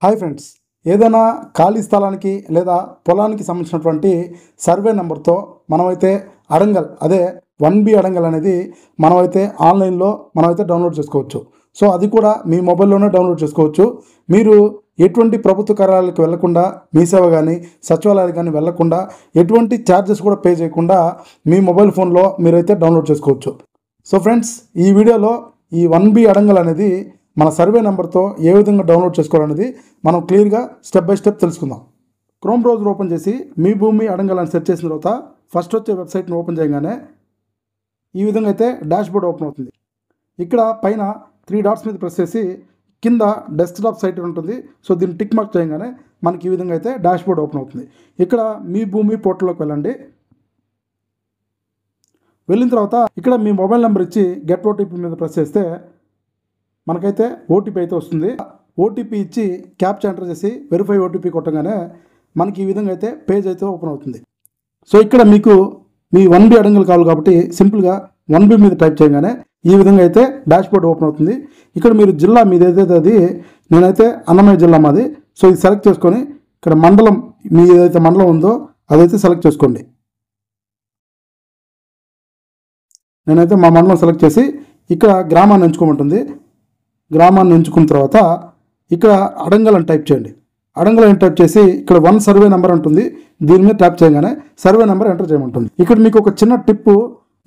Hi friends, ఏదైనా ఖాళీ స్థలానికి లేదా పొలానికి సంబంధించినటువంటి సర్వే నెంబర్తో మనమైతే అడంగల్ అదే 1B అడంగల్ అనేది మనమైతే ఆన్లైన్లో డౌన్లోడ్ చేసుకోవచ్చు. సో అది కూడా మీ మొబైల్లోనే డౌన్లోడ్ చేసుకోవచ్చు. మీరు ఎటువంటి ప్రభుత్వ కార్యాలయాలకు వెళ్లకుండా, మీ సేవ కానీ సచివాలయాలకు కానీ వెళ్లకుండా, ఎటువంటి ఛార్జెస్ కూడా పే చేయకుండా మీ మొబైల్ ఫోన్లో మీరైతే డౌన్లోడ్ చేసుకోవచ్చు. సో ఫ్రెండ్స్, ఈ వీడియోలో ఈ 1B అడంగల్ అనేది మన సర్వే నెంబర్తో ఏ విధంగా డౌన్లోడ్ చేసుకోవాలనేది మనం క్లియర్గా స్టెప్ బై స్టెప్ తెలుసుకుందాం. క్రోమ్ బ్రౌజర్ ఓపెన్ చేసి మీ భూమి అడంగల్ అని సెర్చ్ చేసిన తర్వాత ఫస్ట్ వచ్చే వెబ్సైట్ని ఓపెన్ చేయగానే ఈ విధంగా అయితే డాష్ బోర్డ్ ఓపెన్ అవుతుంది. ఇక్కడ పైన 3 డాట్స్ మీద ప్రెస్ చేసి కింద డెస్క్టాప్ సైట్ ఉంటుంది. సో దీన్ని టిక్ మార్క్ చేయగానే మనకి ఈ విధంగా అయితే డాష్ బోర్డ్ ఓపెన్ అవుతుంది. ఇక్కడ మీ భూమి పోర్టల్లోకి వెళ్ళండి. వెళ్ళిన తర్వాత ఇక్కడ మీ మొబైల్ నెంబర్ ఇచ్చి గెట్ ఓటీపీ మీద ప్రెస్ చేస్తే మనకైతే ఓటీపీ అయితే వస్తుంది. ఓటీపీ ఇచ్చి క్యాప్చా ఎంటర్ చేసి వెరిఫై ఓటీపీ కొట్టగానే మనకి ఈ విధంగా అయితే పేజ్ అయితే ఓపెన్ అవుతుంది. సో ఇక్కడ మీకు మీ 1B అడంగల్ కావాలి కాబట్టి సింపుల్గా 1B మీద టైప్ చేయగానే ఈ విధంగా అయితే డాష్ బోర్డ్ ఓపెన్ అవుతుంది. ఇక్కడ మీరు జిల్లా మీది ఏదైతే అది నేనైతే అన్నమయ్య జిల్లా మాది. సో ఇది సెలెక్ట్ చేసుకొని ఇక్కడ మండలం మీ ఏదైతే మండలం ఉందో అదైతే సెలెక్ట్ చేసుకోండి. నేనైతే మా మండలం సెలెక్ట్ చేసి ఇక్కడ గ్రామాన్ని ఎంచుకోమంటుంది. గ్రామాన్ని ఎంచుకున్న తర్వాత ఇక్కడ అడంగల్ అని టైప్ చేయండి. అడంగల్ అని టైప్ చేసి ఇక్కడ 1 సర్వే నెంబర్ ఉంటుంది. దీని మీద ట్యాప్ చేయగానే సర్వే నెంబర్ ఎంటర్ చేయమంటుంది. ఇక్కడ మీకు ఒక చిన్న టిప్పు,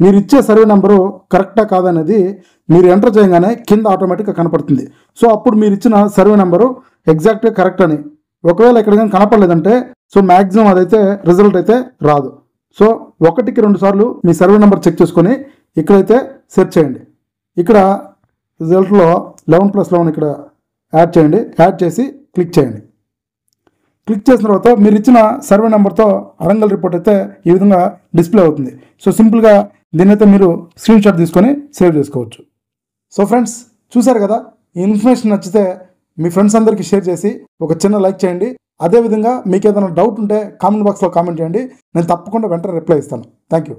మీరు ఇచ్చే సర్వే నెంబరు కరెక్టా కాదనేది మీరు ఎంటర్ చేయగానే కింద ఆటోమేటిక్గా కనపడుతుంది. సో అప్పుడు మీరు ఇచ్చిన సర్వే నెంబరు ఎగ్జాక్ట్గా కరెక్ట్ అని. ఒకవేళ ఇక్కడ కానీ కనపడలేదంటే సో మ్యాక్సిమం అదైతే రిజల్ట్ అయితే రాదు. సో 1కి 2 సార్లు మీ సర్వే నెంబర్ చెక్ చేసుకొని ఇక్కడైతే సెర్చ్ చేయండి. ఇక్కడ రిజల్ట్లో 11+11 ఇక్కడ యాడ్ చేయండి. యాడ్ చేసి క్లిక్ చేయండి. క్లిక్ చేసిన తర్వాత మీరు ఇచ్చిన సర్వే నెంబర్తో అడంగల్ రిపోర్ట్ అయితే ఈ విధంగా డిస్ప్లే అవుతుంది. సో సింపుల్గా దీన్ని అయితే మీరు స్క్రీన్ షాట్ తీసుకొని సేవ్ చేసుకోవచ్చు. సో ఫ్రెండ్స్, చూసారు కదా, ఈ ఇన్ఫర్మేషన్ నచ్చితే మీ ఫ్రెండ్స్ అందరికీ షేర్ చేసి ఒక చిన్న లైక్ చేయండి. అదేవిధంగా మీకు ఏదైనా డౌట్ ఉంటే కామెంట్ బాక్స్లో కామెంట్ చేయండి. నేను తప్పకుండా వెంటనే రిప్లై ఇస్తాను. Thank you.